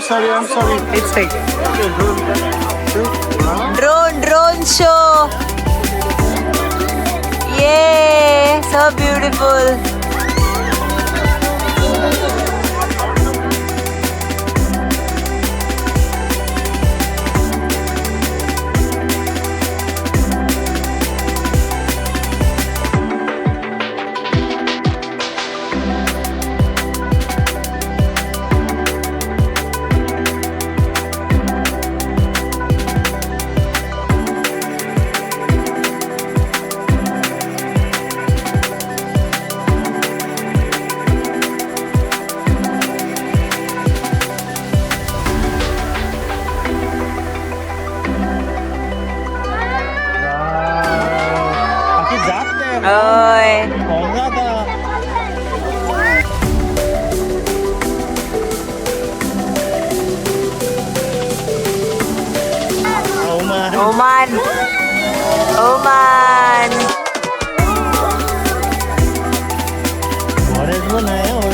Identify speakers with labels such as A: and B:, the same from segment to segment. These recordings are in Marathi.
A: sorry, I'm sorry.
B: It's like
A: Okay,
B: drone show. Yay! So beautiful. Oy. Oman. Oman.
A: Orange one है और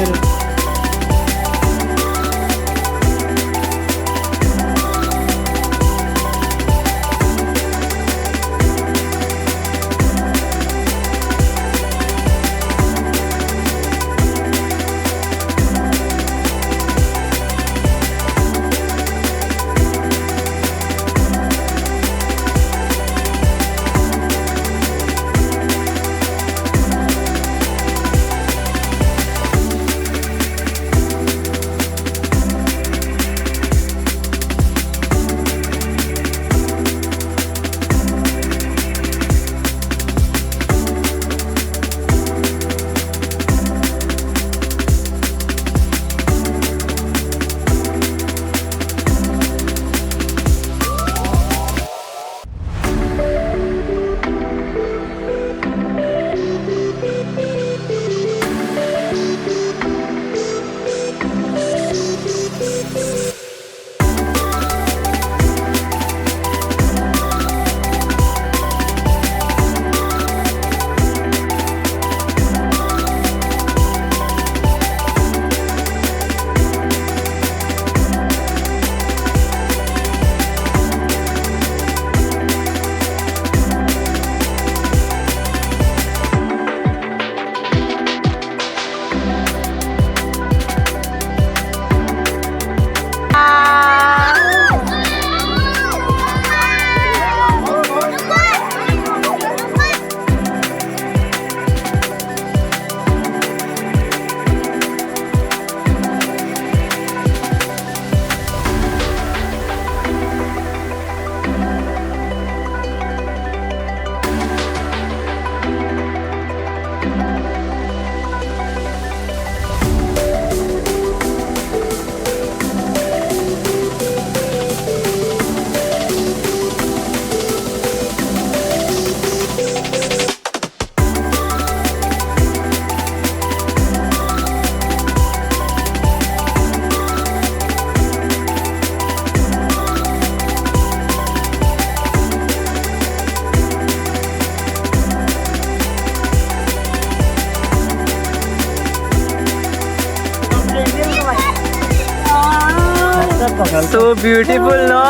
B: So beautiful, no?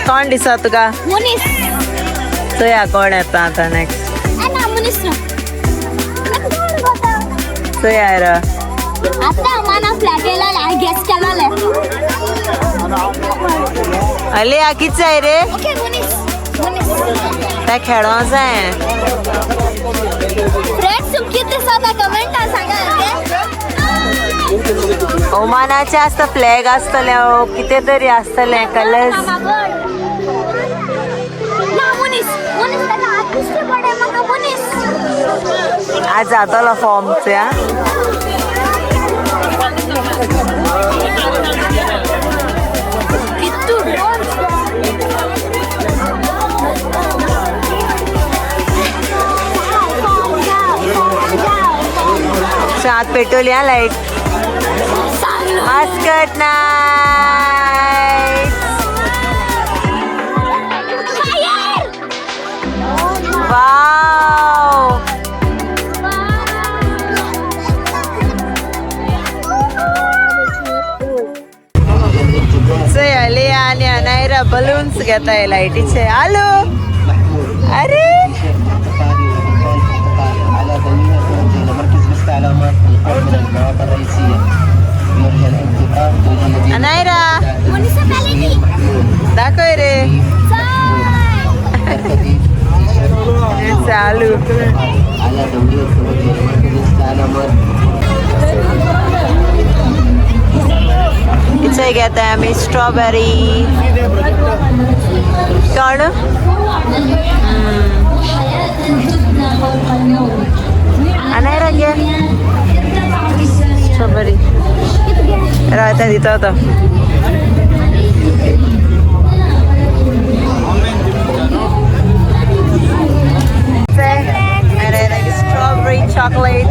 B: कोण दिसता तुका?
C: मुनीस.
B: चोया कोण येता आता नेक्स्ट.
C: ना मुनीस ना.
B: चोया रे.
C: आता माना फ्लॅगेला गेस केलाले.
B: अले आ किच जाय रे?
C: ओके मुनीस. मुनीस.
B: त्या खेळो जाय.
C: फ्रेंड्स तुम किती साधा कमेंट सांगा.
B: ओमानाचे असता फ्लॅग असतले किती तरी असतले कलर्स. आज जातलो फॉर्मचे. हात पेटवली हा लाईट. Muscat night. वाव. इथे अलिया आणि अनायरा बलून्स घेत आहे लाईटीचे. आलो. अरे
A: على ضمير توجه لمركز الاستعلامات القرب من المواقع الرئيسية. يرجى الانتقال توجيه الذين
B: अनायरा
C: Municipality.
B: दाखव रे.
A: ترتدي
B: हे चालू.
A: على ضمير توجه لمركز الاستعلامات.
B: इथे घेत आहे आम्ही स्ट्रॉबेरी. काढ. अनायरा घे स्ट्रॉबेरी. राहता तिथं होता. अनायरा की स्ट्रॉबेरी चॉकलेट.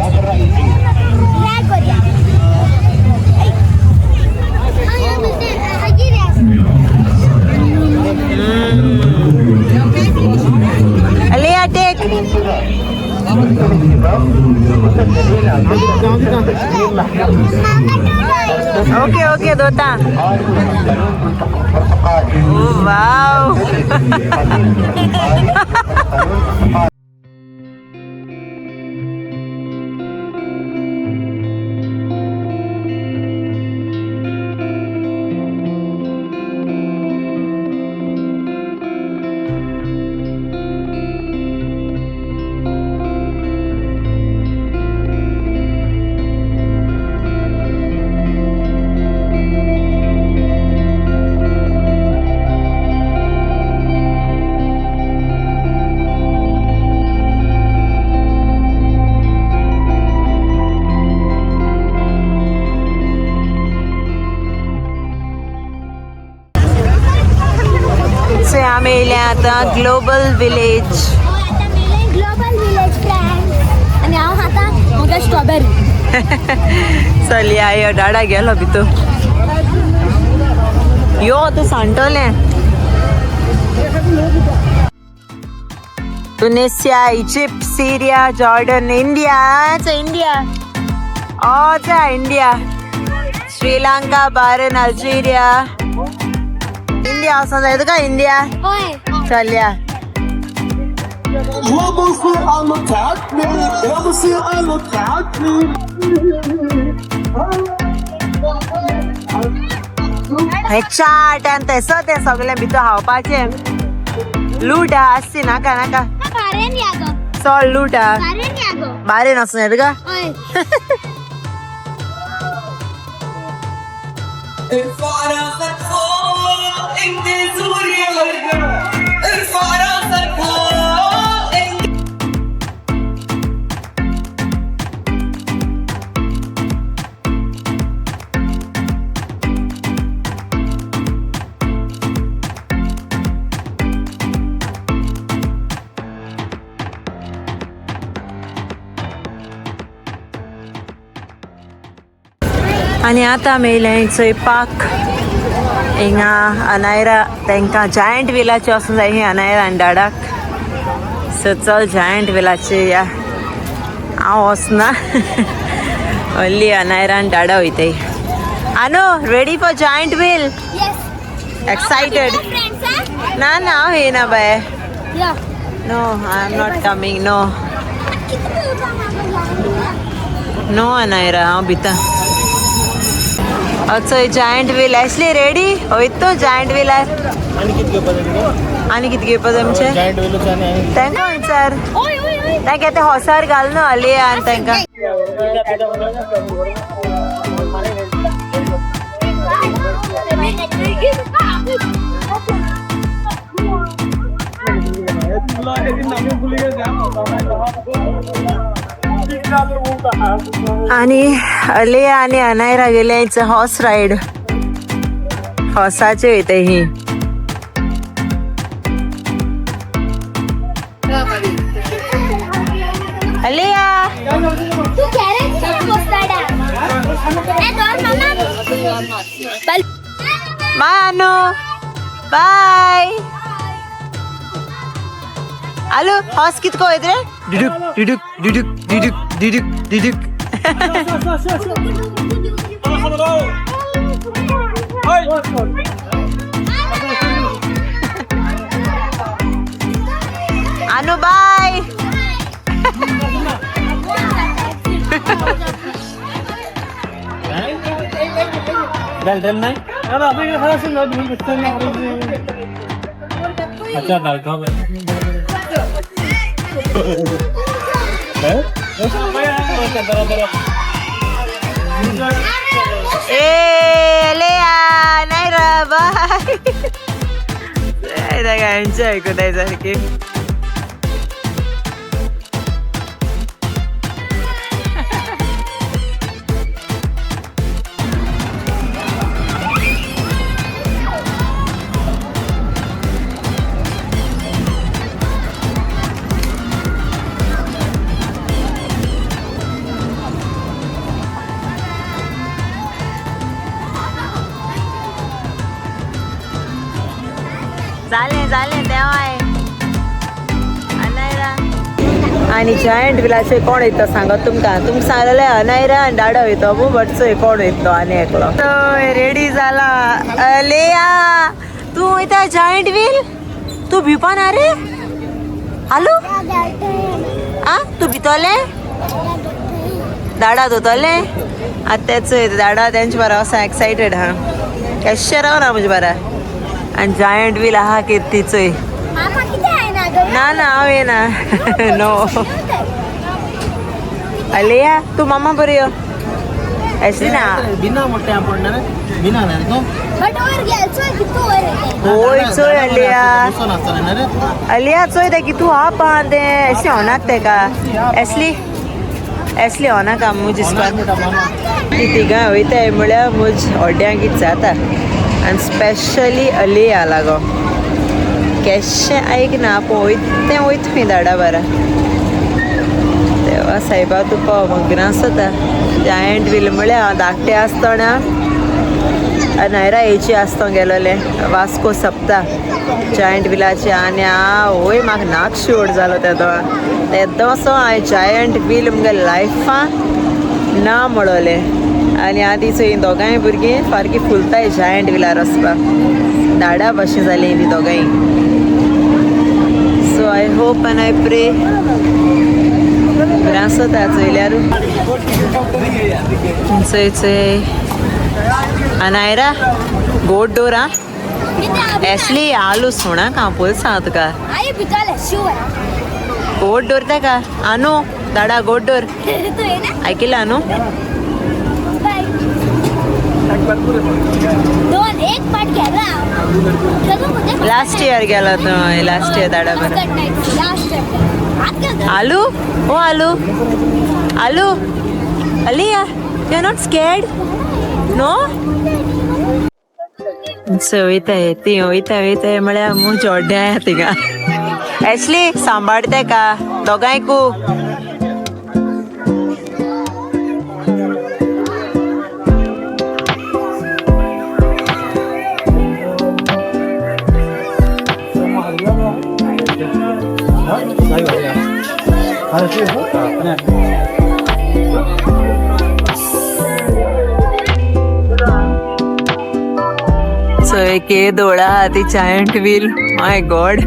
B: अलिया टेक. ओके ओके दोता. वाव. आम्ही येले आता global village.
C: Global village friend आणि हांव खाता म्हाका स्ट्रॉबेरी.
B: चल या यो डाडा गेलो भितर. यो तू सांडटोलें. Tunisia, Egypt, Syria, Jordan, India. India. Oh, India. Sri Lanka, Bahrain, Algeria. India असं जायचं का इंडिया.
C: होय.
B: चल या. हे चाट आणि तसं ते सगळे भितर खावपाचे. लूट आसची नाका नाका.
C: बारेन या गो.
B: चल लूट हा.
C: बारेन या गो.
B: बारेन असं येत का.
C: होय.
D: ارفع راسك فوق انت سوريا ارفع راسك فوق انت
B: आणि आता मेयलें स्वयंपाक हिंगा अनायरा तांकां जायंट विलाचे वचूंक जाय. ही अनायरा आनी डाडाक. सो चल जायंट विलाचे या. हांव वचना. ओन्ली अनायरा आनी डाडा वयताय. आनो ready for giant wheel.
C: Yes.
B: Excited.
C: Friends, huh?
B: ना ना हांव येना बाय.
C: Yeah.
B: No I am not coming. No Anaira हांव भिता. अच्छा जायंट व्हील असली रेडी वयतो जायंट व्हीलार. आनी कितें घेवपाक जाय आमचें तांकां विचार.
C: ओय ओय ओय.
B: तांकां ते हॉसार घाल न्हू अलिया आनी तांकां. आणि अलिया आणि अनायरा गेले हॉर्स राईड. हॉर्साचे वयता ही. अलिया
C: तू कॅरेट पोस्टाडा. ए दोन मामा.
B: बाय अनु. बाय. आलो हॉर्स कितको वयत रे. डिडुक डिडुक डिडुक डिडुक डिडुक डिडुक.
C: Hey!
B: अनु बाय. नाही रा बाय. एन्जॉय करायसारखी. झाले तेव्हा आहे. अनायरा आणि जायंट विलाचे कोण येतं सांगा तुमका सांगलेलं अनायरा आणि डाडा येतो बू बटचो कोण येतो आणि एकलो रेडी झाला. लेया तू इथं जायंट व्हील तू भिपा ना रे. आलो आ तू भितोले दाडा धुतले आत्याच दाडा त्यांच्या बरा असा एक्साइटेड हा कशा राव ना म्हणजे बरा. आणि जायंट व्हील हा कीर्तीचोय ना ना हांव ना नो. अलिया तू मामा बरी यो ऐसी ना
A: बिना मोठे पडणार बिना नाही तो
B: होय चोय अलिया चोय ते की तू हा पाहते ऐसे होणार ते का असली होना का मुझ ती तिघां वयताय म्हळ्यार मुझ ओड्यांकीच जाता. आणि स्पेशली अलिया लागो केशें ऐक ना पळयत वयत खंय धाडा बरा. तेव्हा सायबा तुका मग्न आसता. जायंट व्हील म्हळ्यार हांव धाकटें आसतना अनायरा हेची आसतो गेलोले वास्को सप्ता जायंट व्हिलाचे. आनी हांव वय म्हाका नाक शिवड जालो तेदो असो हांवें जायंट व्हील म्हगे लायफान ना म्हणले. आनी आदी चोय दोगांय भुरगीं सारकीं फुलताय जायंट व्हिलार वचपाक धाडा भशेन जालीं तीं दोगांय. So I hope end I प्रे बरें आसता चोयल्यार. चोय अनायरा गोड डोर आ एसली आलू सोणा का पळय सांग तुका गोड डोर ते का आनू दाडा गोड डोर ऐकला आनू. लास्ट इयर गेला तो लास्ट इयर दाडा बरं. आलू ओ आलू आलू अलिया यू आर नॉट स्कॅर्ड नो. वयताय ती वयताय म्हळ्यार मुज ओड्या तिगा. एसली सांबाळते का दोगांयकू. सो एक दोळा ती जायंट व्हील माय गॉड.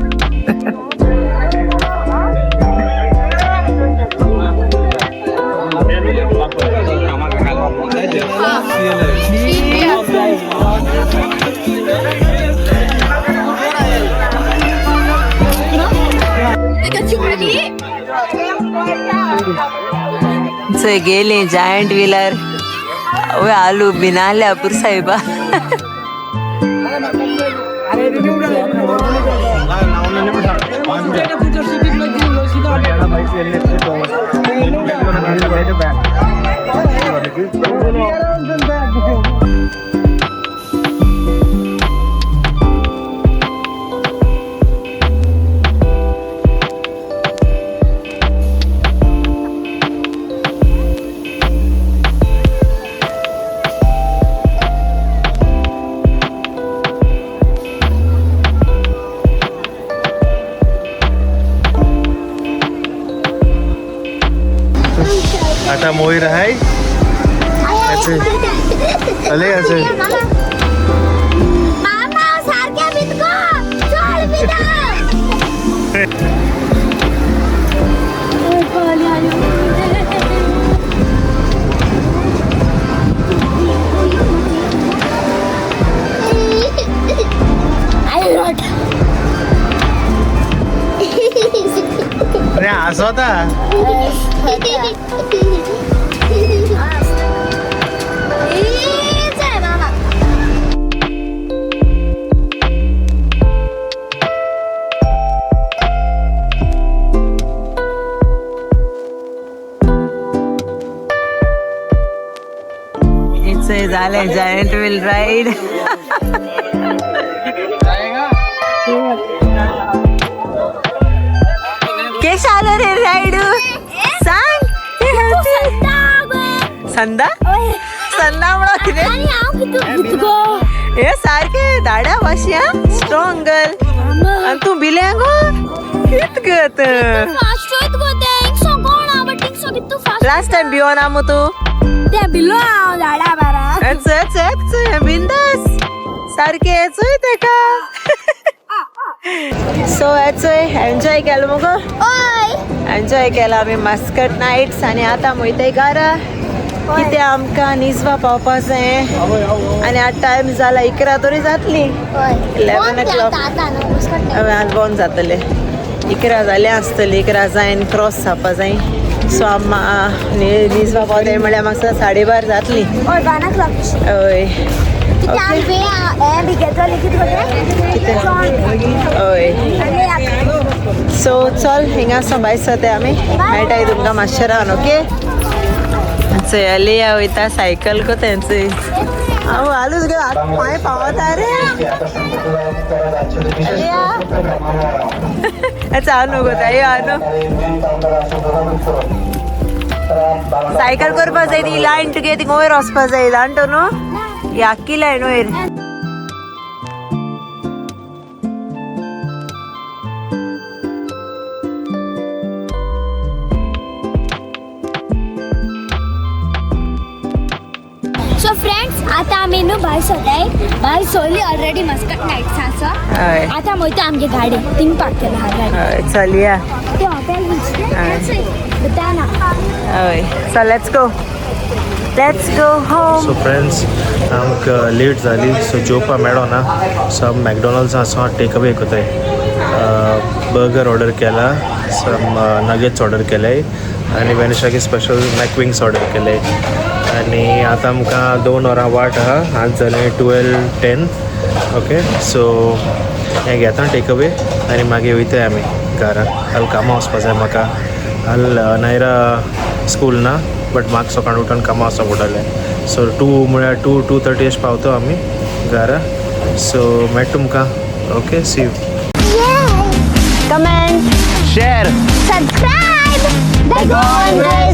B: सो गेली जायंट व्हीलर वे आलू बिनाल्या पुर साहेबा.
E: आता मोई रहाय ऐसे अले ऐसे
C: मामा सारख्या बितको चल बिता
E: असं होता
B: इथे झालंय जायंट व्हील राईड केश आलं रे राईड सांग संदा संदा म्हणा किती हे सारखे दाड्या वाशिया स्ट्रॉंग गर्ल आणि तू बिल्यांगो कितकत लास्ट टाइम बियोन आमो तू बिंदास सारखे यायचोय ते का सो यायचोय एन्जॉय केलं मग एन्जॉय केला आम्ही मस्कट नाईट्स आणि आता मोयते घरा किती आमका निजवा पावपा जाय आणि आता टाइम जाला 11 तरी जातली 11 o'clock आज बंद जातले 11 जाले आसतली 11 जायन क्रॉस जावपा जाय सो आम्हा निजवा पावताय म्हळ्यार म्हाका 12:30 जातली हय हय सो चल हिंगासो भायर सते आमी मेळटाय तुमकां मातशें रावन ओके चलिया वयता सायकल को तेंचे हांव हालूच गे पांय पावता रे चानू गो यो आनू सायकल करपा जाय ती लायन तुगे थिंग वयर वचपा जाय जाणटो न्हू ही आख्खी लायन वयर
C: सो फ्रेंड्स आता आम्ही न्हू भायर सरताय भायर सरली ऑलरेडी मस्कट नाईट्स आसा
B: हय
C: आता मोयता आमगे गाडी तीन पार्क केला हा गाडी
B: हय चलिया
C: ते हॉटेल बताना
B: हय so let's go home
E: so friends आमकां लेट जाली सो जेवपा मेळो ना सम मॅकडॉनल्ड्स आसा टेक अवे कोताय बर्गर ऑर्डर केला सम नगेट्स ऑर्डर केले आनी वेनिशागे स्पेशल मॅकविंग्स ऑर्डर केले आनी आतां आमकां 2 वरां वाट आहा आज जालें 12:10 ओके सो हें घेता टेक अवे आनी मागीर वयताय आमी घरा हाल कामां वचपा जाय म्हाका हाल नायरा स्कूल ना बट म्हाका सकाळीं उठून कामां वचपाक पडटलें सो 2 म्हळ्यार 2:30 अशें पावता आमी घरा सो मेळटा तुमकां okay see you
C: comment
E: share
C: subscribe the golden